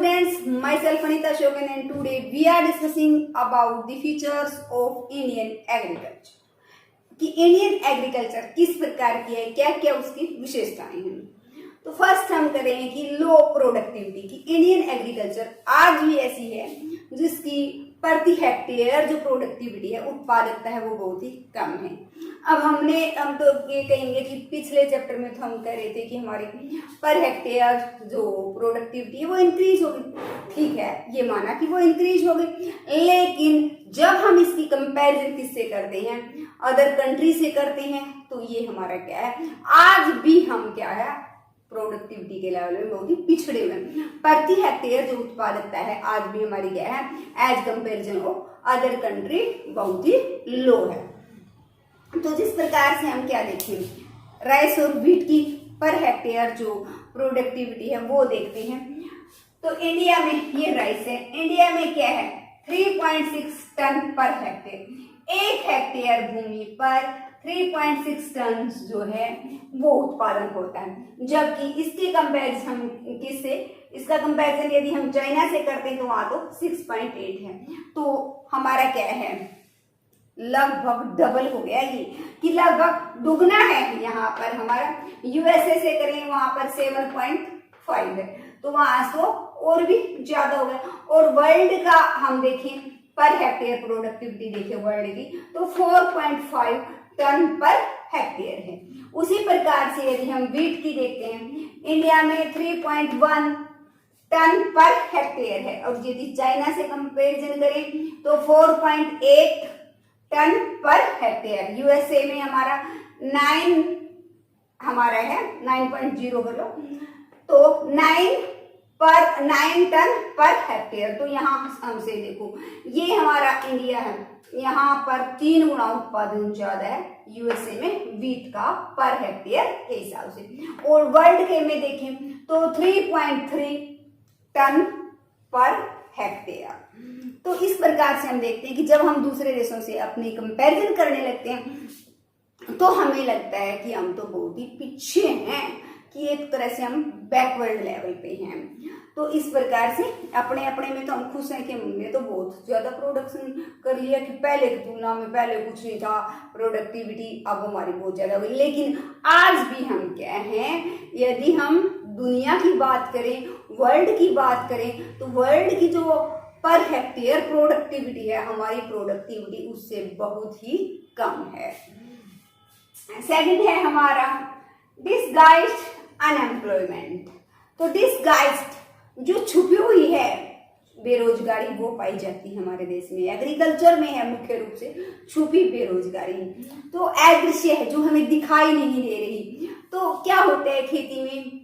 students, myself Anita Shokan and today we are discussing about the features of Indian agriculture. कि Indian agriculture किस प्रकार की है, क्या क्या उसकी विशेषताएं हैं. तो फर्स्ट हम करेंगे कि लो प्रोडक्टिविटी की इंडियन एग्रीकल्चर आज भी ऐसी है जिसकी प्रति हेक्टेयर जो प्रोडक्टिविटी है, उत्पादकता है, वो बहुत ही कम है. अब हम तो ये कहेंगे कि पिछले चैप्टर में तो हम कह रहे थे कि हमारी पर हेक्टेयर जो प्रोडक्टिविटी है वो इंक्रीज होगी. ठीक है, ये माना कि वो इंक्रीज हो गई, लेकिन जब हम इसकी कंपैरिजन किससे करते हैं, अदर कंट्री से करते हैं, तो ये हमारा क्या है, आज भी हम क्या है प्रोडक्टिविटी के लेवल में बहुत ही पिछड़े हुए हैं. प्रति हेक्टेयर जो उत्पादकता है आज भी हमारी क्या है, as comparison of other country बहुत ही लो है. तो जिस प्रकार से हम क्या देखें, राइस और व्हीट की पर हेक्टेयर जो प्रोडक्टिविटी है वो देखते हैं. तो इंडिया में ये राइस है, इंडिया में क्या है 3.6 टन पर हेक्टेयर. एक हेक्टेयर भूमि पर 3.6 टन जो है वो उत्पादन होता है. जबकि इसके कंपैरिजन किससे, इसका कंपैरिजन यदि हम चाइना से करते हैं तो वहां तो 6.8 है. तो हमारा क्या है, लगभग डबल हो गया, ये कि लगभग दुगना है. यहाँ पर हमारा यूएसए से करें वहां पर 7.5 है, तो वहां तो और भी ज्यादा हो गया. और वर्ल्ड का हम देखें पर हेक्टेयर प्रोडक्टिविटी देखें वर्ल्ड की, तो 4.5 टन पर हेक्टेयर है. उसी प्रकार से यदि हम व्हीट की देखते हैं, इंडिया में 3.1 टन पर हेक्टेयर है, और यदि चाइना से कंपैरिजन करें तो 4.8 टन पर हेक्टेयर. यूएसए में हमारा 9 हमारा है 9.0 बोलो, तो 9 टन पर हेक्टेयर. तो यहाँ हमसे देखो ये हमारा इंडिया है, यहाँ पर 3 गुना उत्पादन ज्यादा है यूएसए में व्हीट का पर हेक्टेयर के हिसाब से. और वर्ल्ड के में देखें तो 3.3 टन पर हेक्टेयर. तो इस प्रकार से हम देखते हैं कि जब हम दूसरे देशों से अपनी कंपैरिजन करने लगते हैं तो हमें लगता है कि हम तो बहुत ही पीछे हैं, कि एक तरह से हम बैकवर्ड लेवल पे हैं. तो इस प्रकार से अपने अपने में तो हम खुश हैं कि हमने तो बहुत ज्यादा प्रोडक्शन कर लिया, कि पहले की तुलना में पहले कुछ नहीं था प्रोडक्टिविटी, अब हमारी बहुत ज्यादा हुई. लेकिन आज भी हम क्या हैं, यदि हम दुनिया की बात करें, वर्ल्ड की बात करें, तो वर्ल्ड की जो पर हेक्टेयर प्रोडक्टिविटी है, हमारी प्रोडक्टिविटी उससे बहुत ही कम है. सेकंड है हमारा डिसगाइज्ड अनएम्प्लॉयमेंट. तो डिसगाइज्ड जो छुपी हुई है बेरोजगारी वो पाई जाती है हमारे देश में. एग्रीकल्चर में है मुख्य रूप से छुपी बेरोजगारी. तो अदृश्य है, जो हमें दिखाई नहीं दे रही. तो क्या होता है, खेती में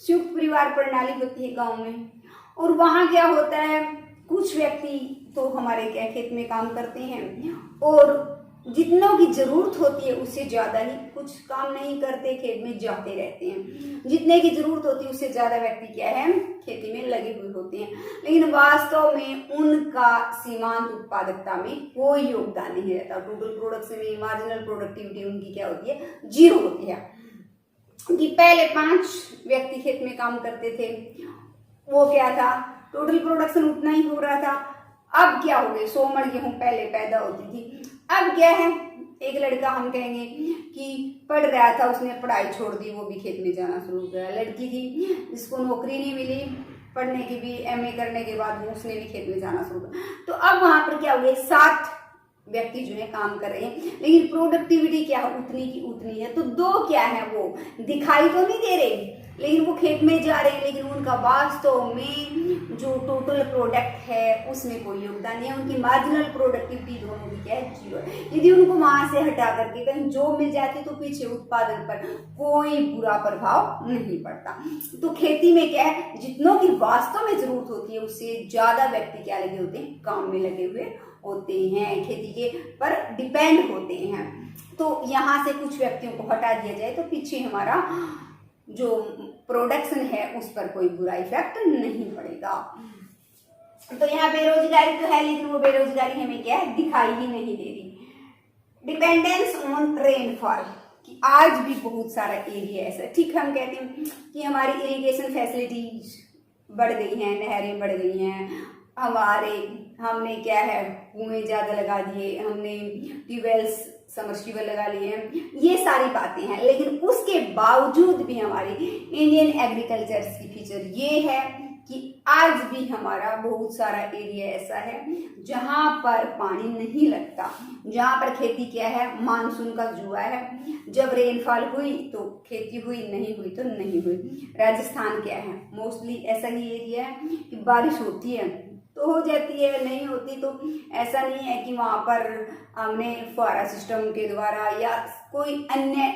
संयुक्त परिवार प्रणाली होती है गांव में, और वहां क्या होता है, कुछ व्यक्ति तो हमारे क्या खेत में काम करते हैं और जितनों की जरूरत होती है उससे ज्यादा ही कुछ काम नहीं करते, खेत में जाते रहते हैं. जितने की जरूरत होती है उससे ज्यादा व्यक्ति क्या है खेती में लगे हुए होते हैं, लेकिन वास्तव में उनका सीमांत उत्पादकता में कोई योगदान नहीं रहता. टोटल प्रोडक्शन में मार्जिनल प्रोडक्टिविटी उनकी क्या होती है, 0 होती है. कि पहले 5 व्यक्ति खेत में काम करते थे, वो क्या था, टोटल प्रोडक्शन उतना ही हो रहा था. अब क्या हो गया, 100 मण गेहूं पहले पैदा होती थी, अब क्या है, एक लड़का हम कहेंगे कि पढ़ रहा था, उसने पढ़ाई छोड़ दी, वो भी खेत में जाना शुरू किया. लड़की थी जिसको नौकरी नहीं मिली, पढ़ने की भी एमए करने के बाद उसने भी खेत में जाना शुरू किया. तो अब वहां पर क्या हो गया, 7 व्यक्ति जो है काम कर रहे हैं, लेकिन प्रोडक्टिविटी क्या है, उतनी की उतनी है. तो 2 क्या है, वो दिखाई तो नहीं दे रहे, लेकिन वो खेत में जा रहे हैं, लेकिन उनका वास्तव में जो टोटल प्रोडक्ट है उसमें कोई योगदान नहीं है. उनकी मार्जिनल प्रोडक्टिविटी दोनों की क्या है, 0 है. यदि उनको वहां से हटा करके कहीं जॉब मिल जाती तो पीछे उत्पादन पर कोई बुरा प्रभाव नहीं पड़ता. तो खेती में क्या है, जितनों की वास्तव में जरूरत होती है उससे ज्यादा व्यक्ति क्या लगे होते हैं, काम में लगे हुए होते हैं, खेती के पर डिपेंड होते हैं. तो यहाँ से कुछ व्यक्तियों को हटा दिया जाए तो पीछे हमारा जो प्रोडक्शन है उस पर कोई बुरा इफेक्ट नहीं पड़ेगा. तो यहाँ बेरोजगारी तो है, लेकिन वो बेरोजगारी हमें क्या है, दिखाई ही नहीं दे रही. डिपेंडेंस ऑन रेनफॉल, कि आज भी बहुत सारा एरिया ऐसा, ठीक हम कहते हैं कि हमारी इरिगेशन फैसिलिटीज बढ़ गई हैं, नहरें बढ़ गई हैं, हमने क्या है कुएं ज्यादा लगा दिए, हमने ट्यूबवेल्स सबमर्सिबल लगा लिए हैं, ये सारी बातें हैं। लेकिन उसके बावजूद भी हमारी इंडियन एग्रीकल्चर की फीचर ये है कि आज भी हमारा बहुत सारा एरिया ऐसा है जहां पर पानी नहीं लगता, जहां पर खेती क्या है मानसून का जुआ है, जब रेनफॉल हुई तो खेती हुई, नहीं हुई तो नहीं हुई। राजस्थान क्या है मोस्टली ऐसा ही एरिया है कि बारिश होती है तो हो जाती है, नहीं होती तो ऐसा नहीं है कि वहां पर हमने फुहारा सिस्टम के द्वारा या कोई अन्य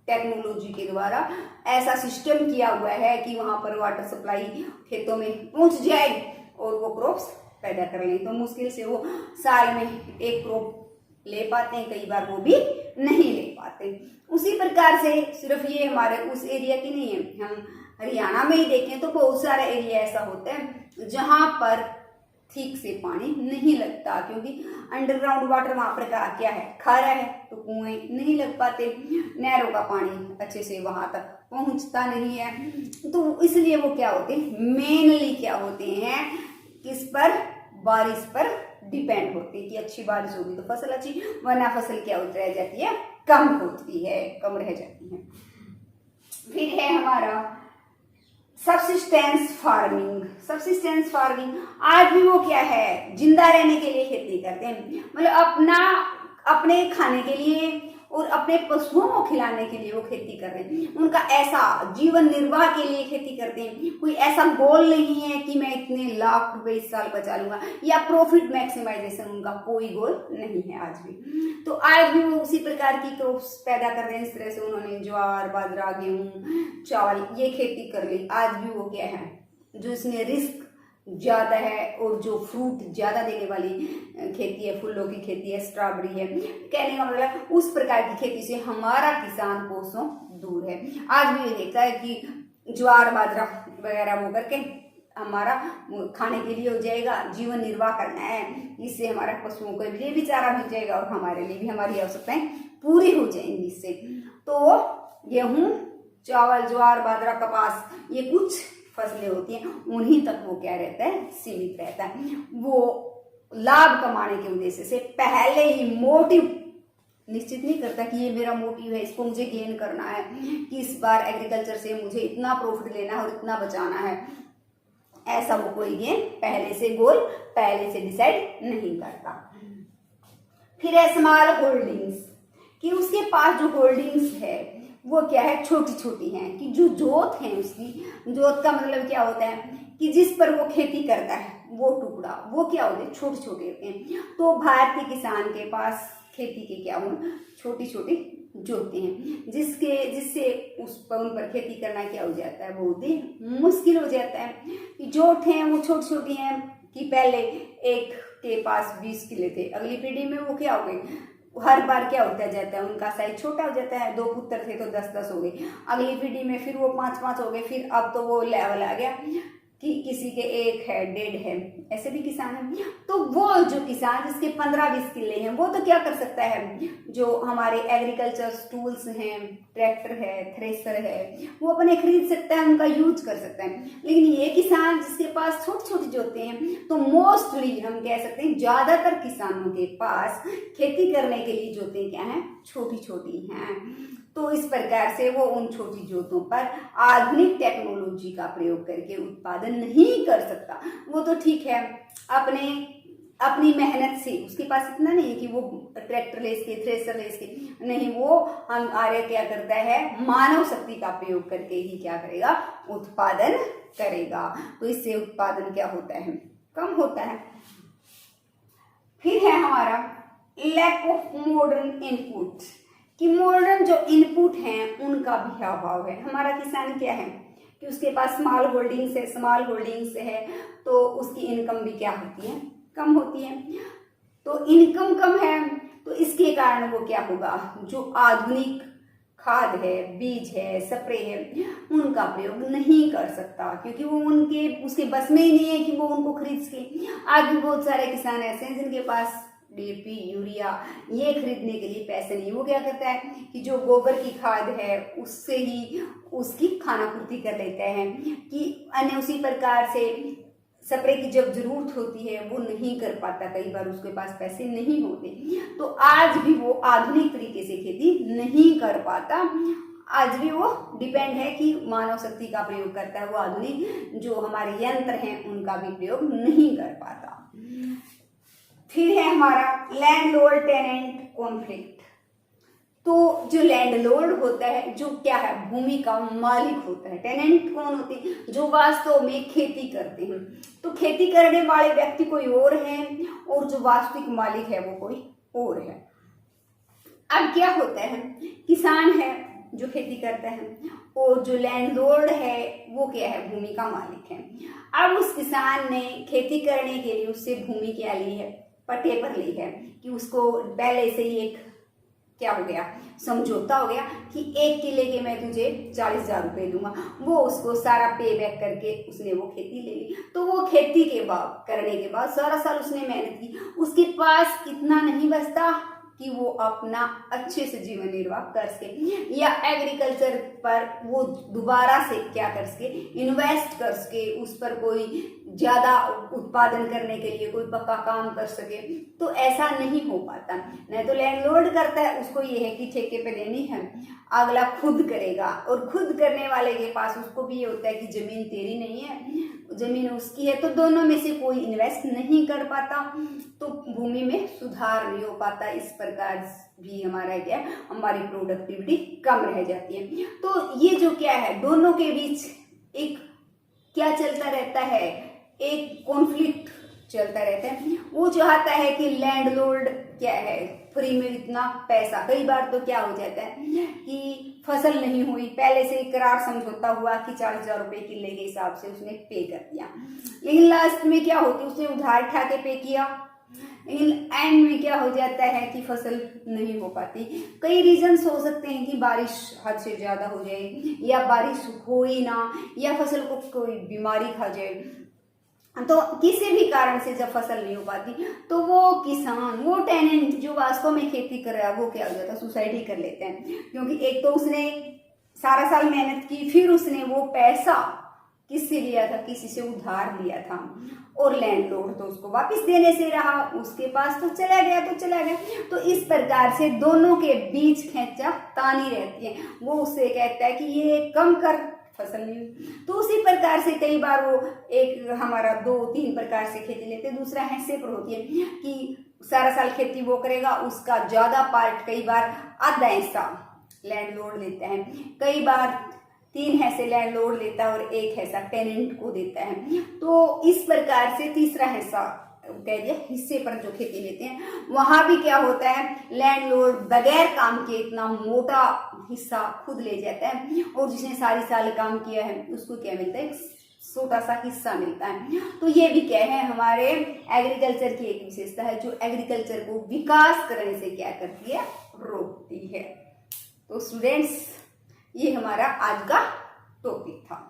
टेक्नोलॉजी के द्वारा ऐसा सिस्टम किया हुआ है कि वहां पर वाटर सप्लाई खेतों में पहुंच जाए और वो क्रॉप्स पैदा कर लें। तो मुश्किल से वो साल में एक क्रॉप ले पाते हैं, कई बार वो भी नहीं ले पाते। उसी प्रकार से सिर्फ ये हमारे उस एरिया की नहीं है, हम हरियाणा में ही देखें तो बहुत सारा एरिया ऐसा होता है जहां पर ठीक से पानी नहीं लगता, क्योंकि अंडरग्राउंड वाटर वहां पर क्या है खारा है, तो कुएं नहीं लग पाते, नहरों का पानी अच्छे से वहां तक पहुंचता नहीं है। तो इसलिए वो क्या होते हैं, मेनली क्या होते हैं, किस पर, बारिश पर डिपेंड होते हैं कि अच्छी बारिश होगी तो फसल अच्छी, वरना फसल क्या होती रह जाती है, कम होती है, कम रह जाती है। फिर है हमारा सबसिस्टेंस फार्मिंग। सबसिस्टेंस फार्मिंग आज भी वो क्या है, जिंदा रहने के लिए खेती करते हैं, मतलब अपने खाने के लिए और अपने पशुओं को खिलाने के लिए वो खेती कर रहे हैं। उनका ऐसा जीवन निर्वाह के लिए खेती करते हैं, कोई ऐसा गोल नहीं है कि मैं इतने लाख रुपए इस साल बचा लूंगा, या प्रॉफिट मैक्सिमाइजेशन उनका कोई गोल नहीं है आज भी। तो आज भी वो उसी प्रकार की क्रॉप्स पैदा कर रहे हैं। इस तरह से उन्होंने ज्वार, बाजरा, गेहूं, चावल ये खेती कर ली। आज भी वो क्या है, जो इसमें रिस्क ज्यादा है और जो फ्रूट ज्यादा देने वाली खेती है, फूलों की खेती है, स्ट्रॉबेरी है, कहने का मतलब उस प्रकार की खेती से हमारा किसान कोसों दूर है। आज भी ये देखता है कि ज्वार, बाजरा वगैरह वो करके हमारा खाने के लिए हो जाएगा, जीवन निर्वाह करना है, इससे हमारा पशुओं के लिए भी चारा मिल जाएगा और हमारे लिए भी हमारी आवश्यकताएं पूरी हो जाएंगी इससे। तो गेहूं, चावल, ज्वार, बाजरा, कपास ये कुछ फसलें होती हैं, उन्हीं तक वो क्या रहता है, सीमित रहता है। वो लाभ कमाने के उद्देश्य से पहले ही मोटिव निश्चित नहीं करता कि ये मेरा मोटिव है, इसको मुझे गेन करना है, कि इस बार एग्रीकल्चर से मुझे इतना प्रॉफिट लेना है और इतना बचाना है। ऐसा वो कोई गेन पहले से गोल पहले से डिसाइड नहीं करता। फिर है स्मॉल होल्डिंग्स, कि उसके पास जो होल्डिंग्स है वो क्या है, छोटी छोटी हैं, कि जो जोत है उसकी, जोत का मतलब क्या होता है कि जिस पर वो खेती करता है वो टुकड़ा, वो क्या होते हैं, छोटे छोटे होते हैं। तो भारतीय किसान के पास खेती के क्या हो, छोटी छोटी जोतें हैं, जिससे उस पर उन पर खेती करना क्या हो जाता है, बहुत ही मुश्किल हो जाता है। कि जोत हैं वो छोटी छोटी हैं, कि पहले एक के पास 20 किले थे, अगली पीढ़ी में वो क्या हो गए, हर बार क्या होता जाता है, उनका साइज छोटा हो जाता है। 2 पुत्र थे तो 10-10 हो गए, अगली पीढ़ी में फिर वो 5-5 हो गए, फिर अब तो वो लेवल आ गया कि किसी के 1 है, 1.5 है, ऐसे भी किसान हैं। तो वो जो किसान जिसके 15-20 किले हैं वो तो क्या कर सकता है, जो हमारे एग्रीकल्चर टूल्स हैं, ट्रैक्टर है, थ्रेसर है, वो अपने खरीद सकता है, उनका यूज कर सकता है। लेकिन ये किसान जिसके पास छोटी छोटी जोतें हैं, तो मोस्टली हम कह सकते हैं ज्यादातर किसानों के पास खेती करने के लिए जोतें क्या हैं, छोटी छोटी हैं। तो इस प्रकार से वो उन छोटी जोतों पर आधुनिक टेक्नोलॉजी का प्रयोग करके उत्पादन नहीं कर सकता। वो तो ठीक है अपनी मेहनत से, उसके पास इतना नहीं है कि वो ट्रैक्टर ले सके, थ्रेसर ले सके, नहीं, वो हम आर्य क्या करता है, मानव शक्ति का प्रयोग करके ही क्या करेगा, उत्पादन करेगा। तो इससे उत्पादन क्या होता है, कम होता है। फिर है हमारा लैक ऑफ मॉडर्न इनपुट, कि मॉडर्न जो इनपुट हैं उनका भी अभाव है। हमारा किसान क्या है कि उसके पास स्मॉल होल्डिंग्स है, तो उसकी इनकम भी क्या होती है, कम होती है। तो इनकम कम है तो इसके कारण वो क्या होगा, जो आधुनिक खाद है, बीज है, स्प्रे है, उनका प्रयोग नहीं कर सकता, क्योंकि वो उसके बस में ही नहीं है कि वो उनको खरीद सके। आज भी बहुत सारे किसान ऐसे हैं जिनके पास डीएपी, यूरिया ये खरीदने के लिए पैसे नहीं। वो क्या करता है कि जो गोबर की खाद है उससे ही उसकी खानापूर्ति कर लेता है, कि अन्य उसी प्रकार से स्प्रे की जब जरूरत होती है वो नहीं कर पाता, कई बार उसके पास पैसे नहीं होते, तो आज भी वो आधुनिक तरीके से खेती नहीं कर पाता। आज भी वो डिपेंड है कि मानव शक्ति का प्रयोग करता है, वो आधुनिक जो हमारे यंत्र हैं उनका भी प्रयोग नहीं कर पाता। फिर है हमारा लैंडलॉर्ड टेनेंट कॉन्फ्लिक्ट। तो जो लैंडलॉर्ड होता है, जो क्या है, भूमि का मालिक होता है। टेनेंट कौन होते हैं? जो वास्तव में खेती करते हैं। तो खेती करने वाले व्यक्ति कोई और है और जो वास्तविक मालिक है वो कोई और है। अब क्या होता है, किसान है जो खेती करता है और जो लैंडलॉर्ड है वो क्या है, भूमि का मालिक है। अब उस किसान ने खेती करने के लिए उससे भूमि क्या ली है, पट्टे पर ली है, कि उसको पहले से ही एक क्या हो गया, समझौता हो गया कि 1 किले के मैं तुझे 40,000 रुपए दूंगा। वो उसको सारा पे बैक करके उसने वो खेती ले ली। तो वो खेती के बाद करने के बाद सारा साल उसने मेहनत की, उसके पास इतना नहीं बचता कि वो अपना अच्छे से जीवन निर्वाह कर सके, या एग्रीकल्चर पर वो दोबारा से क्या कर सके, इन्वेस्ट कर सके, उस पर कोई ज्यादा उत्पादन करने के लिए कोई पक्का काम कर सके। तो ऐसा नहीं हो पाता। नहीं तो लैंडलॉर्ड करता है, उसको ये है कि ठेके पे देनी है, अगला खुद करेगा, और खुद करने वाले के पास उसको भी ये होता है कि जमीन तेरी नहीं है, जमीन उसकी है, तो दोनों में से कोई इन्वेस्ट नहीं कर पाता, तो भूमि में सुधार नहीं हो पाता। इस प्रकार भी हमारा क्या, हमारी प्रोडक्टिविटी कम रह जाती है। तो ये जो क्या है, दोनों के बीच एक क्या चलता रहता है, एक कॉन्फ्लिक्ट चलता रहता है। वो चाहता है कि लैंडलॉर्ड क्या है, फ्री में इतना पैसा, कई बार तो क्या हो जाता है कि फसल नहीं हुई, पहले से करार समझौता हुआ कि 40,000 रुपए किले के हिसाब से उसने पे कर दिया, लेकिन लास्ट में क्या होती है, उसने उधार उठा के पे किया, लेकिन एंड में क्या हो जाता है कि फसल नहीं हो पाती। कई रीजंस हो सकते हैं कि बारिश हद से ज्यादा हो जाए, या बारिश हो ही ना, या फसल को कोई बीमारी खा जाए। तो किसी भी कारण से जब फसल नहीं हो पाती तो वो किसान, वो टेनेंट जो वास्तव में खेती कर रहा है, वो क्या हो जाता है, सुसाइड ही कर लेते हैं। क्योंकि एक तो उसने सारा साल मेहनत की, फिर उसने वो पैसा किससे लिया था, किसी से उधार लिया था, और लैंडलॉर्ड तो उसको वापस देने से रहा, उसके पास तो चला गया तो चला गया। तो इस प्रकार से दोनों के बीच खींचा तानी रहती है। वो उससे कहता है कि ये कम कर, फसल नहीं हुई। तो उसी प्रकार से कई बार वो एक हमारा 2-3 प्रकार से खेती लेते हैं। दूसरा हिस्से पर होती है कि सारा साल खेती वो करेगा, उसका ज्यादा पार्ट, कई बार आधा हिस्सा लैंडलॉर्ड लेता है, कई बार 3 हिस्से लैंडलॉर्ड लेता है और 1 हिस्सा टेनेंट को देता है। तो इस प्रकार से तीसरा हिस्सा कह दिया, हिस्से पर जो खेती लेते हैं, वहां भी क्या होता है, लैंडलॉर्ड बगैर काम के इतना मोटा हिस्सा खुद ले जाता है, और जिसने सारी साल काम किया है उसको क्या मिलता है, छोटा सा हिस्सा मिलता है। तो ये भी क्या है, हमारे एग्रीकल्चर की एक विशेषता है, जो एग्रीकल्चर को विकास करने से क्या करती है, रोकती है। तो स्टूडेंट्स, ये हमारा आज का टॉपिक था।